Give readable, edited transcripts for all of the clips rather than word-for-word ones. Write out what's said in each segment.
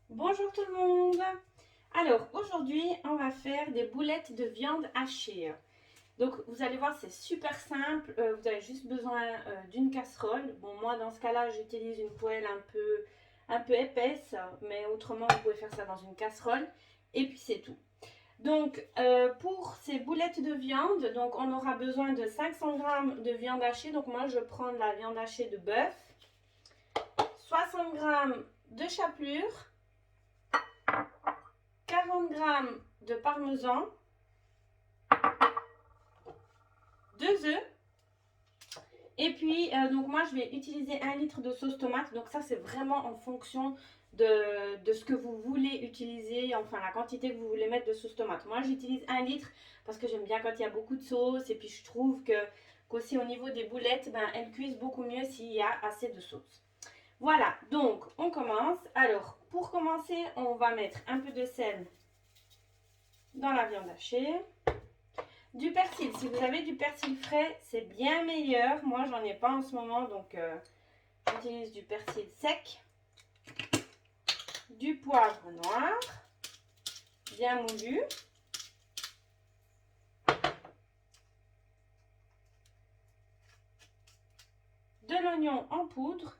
Bonjour tout le monde. Alors aujourd'hui on va faire des boulettes de viande hachée. Donc vous allez voir, c'est super simple. Vous avez juste besoin d'une casserole. Bon, moi dans ce cas-là j'utilise une poêle un peu épaisse, mais autrement vous pouvez faire ça dans une casserole. Et puis c'est tout. Donc pour ces boulettes de viande, donc on aura besoin de 500 g de viande hachée. Donc moi je prends de la viande hachée de bœuf, 60 g de chapelure, 40 g de parmesan, 2 œufs. Et puis, donc moi, je vais utiliser 1 litre de sauce tomate. Donc ça, c'est vraiment en fonction de ce que vous voulez utiliser, enfin la quantité que vous voulez mettre de sauce tomate. Moi, j'utilise 1 litre parce que j'aime bien quand il y a beaucoup de sauce. Et puis, je trouve qu'aussi au niveau des boulettes, ben, elles cuisent beaucoup mieux s'il y a assez de sauce. Voilà, donc on commence. Alors, pour commencer, on va mettre un peu de sel dans la viande hachée. Du persil, si vous avez du persil frais, c'est bien meilleur. Moi, j'en ai pas en ce moment, donc j'utilise du persil sec. Du poivre noir, bien moulu. De l'oignon en poudre.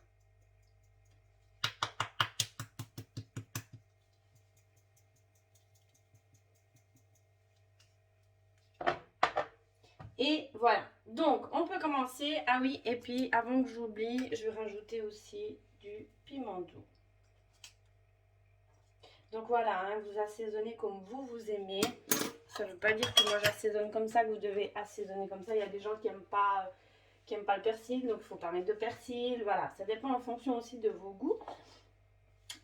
Et voilà. Donc, on peut commencer. Ah oui, et puis avant que j'oublie, je vais rajouter aussi du piment doux. Donc voilà, hein, vous assaisonnez comme vous aimez. Ça ne veut pas dire que moi j'assaisonne comme ça, que vous devez assaisonner comme ça. Il y a des gens qui n'aiment pas le persil, donc il faut pas mettre de persil. Voilà, ça dépend en fonction aussi de vos goûts.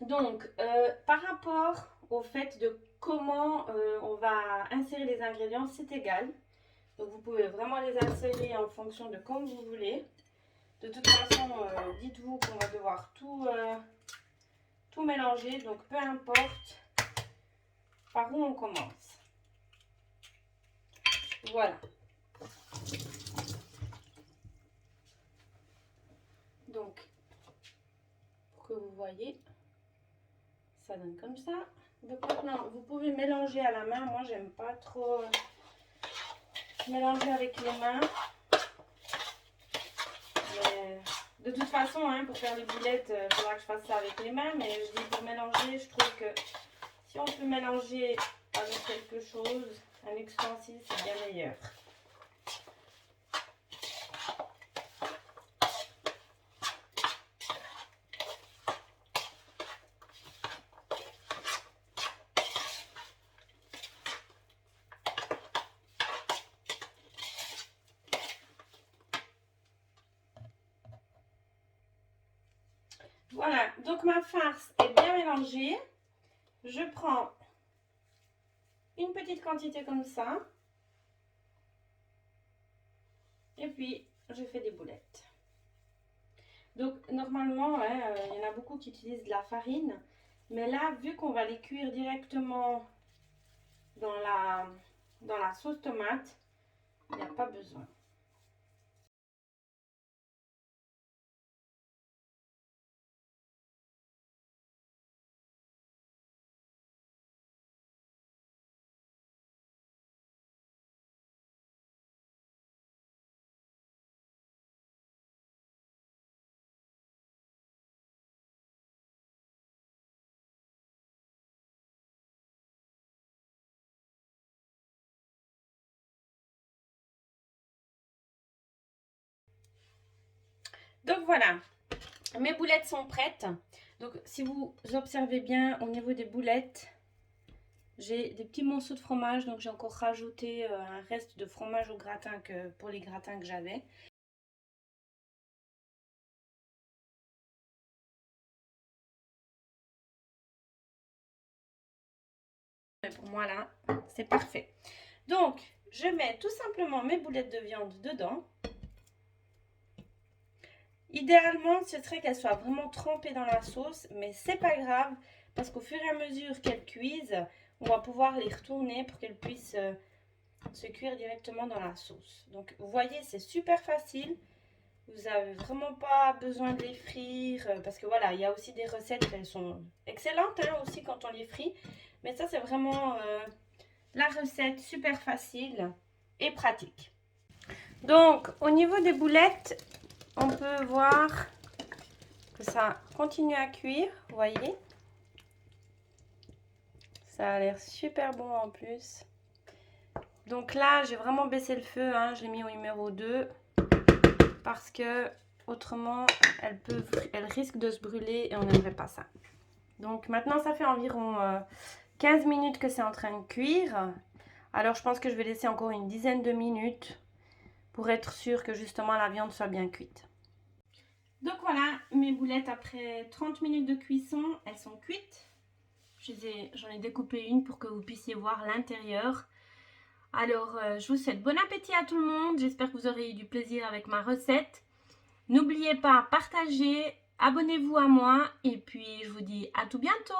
Donc, par rapport au fait de comment on va insérer les ingrédients, c'est égal. Donc, vous pouvez vraiment les insérer en fonction de comme vous voulez. De toute façon, dites-vous qu'on va devoir tout mélanger. Donc, peu importe par où on commence. Voilà. Donc, pour que vous voyez, ça donne comme ça. Donc maintenant, vous pouvez mélanger à la main. Moi, j'aime pas trop mélanger avec les mains. Mais de toute façon, hein, pour faire les boulettes, il faudra que je fasse ça avec les mains. Mais je dis pour mélanger, je trouve que si on peut mélanger avec quelque chose, un ustensile, c'est bien meilleur. Voilà, donc ma farce est bien mélangée. Je prends une petite quantité comme ça. Et puis, je fais des boulettes. Donc, normalement, il y en a beaucoup qui utilisent de la farine. Mais là, vu qu'on va les cuire directement dans la sauce tomate, il n'y a pas besoin. Donc voilà, mes boulettes sont prêtes. Donc si vous observez bien au niveau des boulettes, j'ai des petits morceaux de fromage. Donc j'ai encore rajouté un reste de fromage au gratin pour les gratins que j'avais. Pour moi là, c'est parfait. Donc je mets tout simplement mes boulettes de viande dedans. Idéalement, ce serait qu'elles soient vraiment trempées dans la sauce, mais c'est pas grave parce qu'au fur et à mesure qu'elles cuisent, on va pouvoir les retourner pour qu'elles puissent se cuire directement dans la sauce. Donc vous voyez, c'est super facile. Vous n'avez vraiment pas besoin de les frire parce que voilà, il y a aussi des recettes, elles sont excellentes hein, aussi quand on les frit. Mais ça, c'est vraiment la recette super facile et pratique. Donc, au niveau des boulettes, on peut voir que ça continue à cuire, vous voyez. Ça a l'air super bon en plus. Donc là, j'ai vraiment baissé le feu, hein, je l'ai mis au numéro 2 parce que autrement, elles risquent de se brûler et on n'aimerait pas ça. Donc maintenant, ça fait environ 15 minutes que c'est en train de cuire. Alors je pense que je vais laisser encore une dizaine de minutes pour être sûr que justement la viande soit bien cuite. Donc voilà, mes boulettes après 30 minutes de cuisson, elles sont cuites. J'en ai découpé une pour que vous puissiez voir l'intérieur. Alors, je vous souhaite bon appétit à tout le monde. J'espère que vous aurez eu du plaisir avec ma recette. N'oubliez pas, partagez, abonnez-vous à moi et puis je vous dis à tout bientôt.